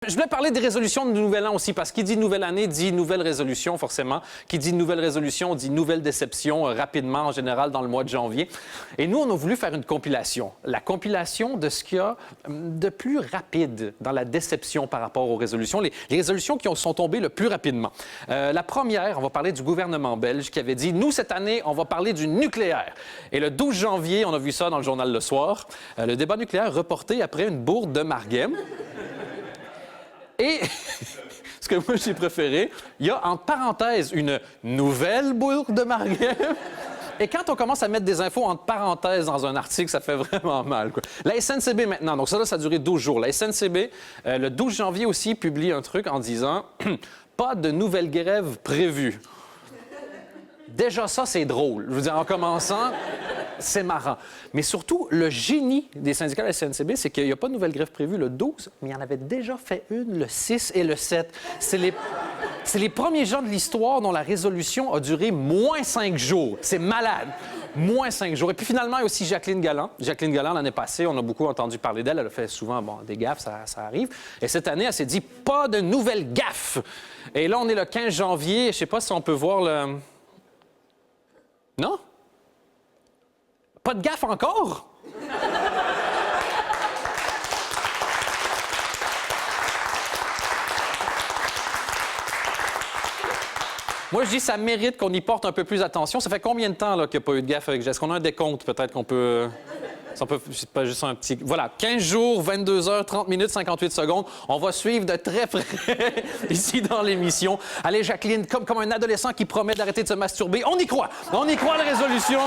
je voulais parler des résolutions de Nouvel An aussi, parce qu'il dit nouvelle année, dit nouvelle résolution, forcément. Qui dit nouvelle résolution, dit nouvelle déception, rapidement, en général, dans le mois de janvier. Et nous, on a voulu faire une compilation. La compilation de ce qu'il y a de plus rapide dans la déception par rapport aux résolutions. Les résolutions qui sont tombées le plus rapidement. La première, on va parler du gouvernement belge qui avait dit, nous, cette année, on va parler du nucléaire. Et le 12 janvier, on a vu ça dans le journal Le Soir, le débat nucléaire reporté après une bourde de Marghem. Et ce que moi j'ai préféré, il y a entre parenthèses une nouvelle bourde de Marghem. Et quand on commence à mettre des infos entre parenthèses dans un article, ça fait vraiment mal, quoi. La SNCB maintenant, donc ça a duré 12 jours. La SNCB, le 12 janvier aussi, publie un truc en disant « Pas de nouvelle grève prévue ». Déjà ça, c'est drôle. Je veux dire, en commençant, c'est marrant. Mais surtout, le génie des syndicats de la SNCB, c'est qu'il n'y a pas de nouvelle grève prévue le 12, mais il y en avait déjà fait une le 6 et le 7. C'est les premiers gens de l'histoire dont la résolution a duré moins 5 jours. C'est malade. Moins 5 jours. Et puis finalement, il y a aussi Jacqueline Galland. Jacqueline Galland, l'année passée, on a beaucoup entendu parler d'elle. Elle a fait souvent des gaffes, ça arrive. Et cette année, elle s'est dit, pas de nouvelles gaffes. Et là, on est le 15 janvier. Je ne sais pas si on peut voir le... Non? Pas de gaffe encore? Moi, je dis ça mérite qu'on y porte un peu plus attention. Ça fait combien de temps là, qu'il n'y a pas eu de gaffe avec Jess? Est-ce qu'on a un décompte? Peut-être qu'on peut... Ça peut pas juste un petit... Voilà, 15 jours, 22 heures, 30 minutes, 58 secondes. On va suivre de très près ici dans l'émission. Allez, Jacqueline, comme un adolescent qui promet d'arrêter de se masturber, on y croit! On y croit, la résolution!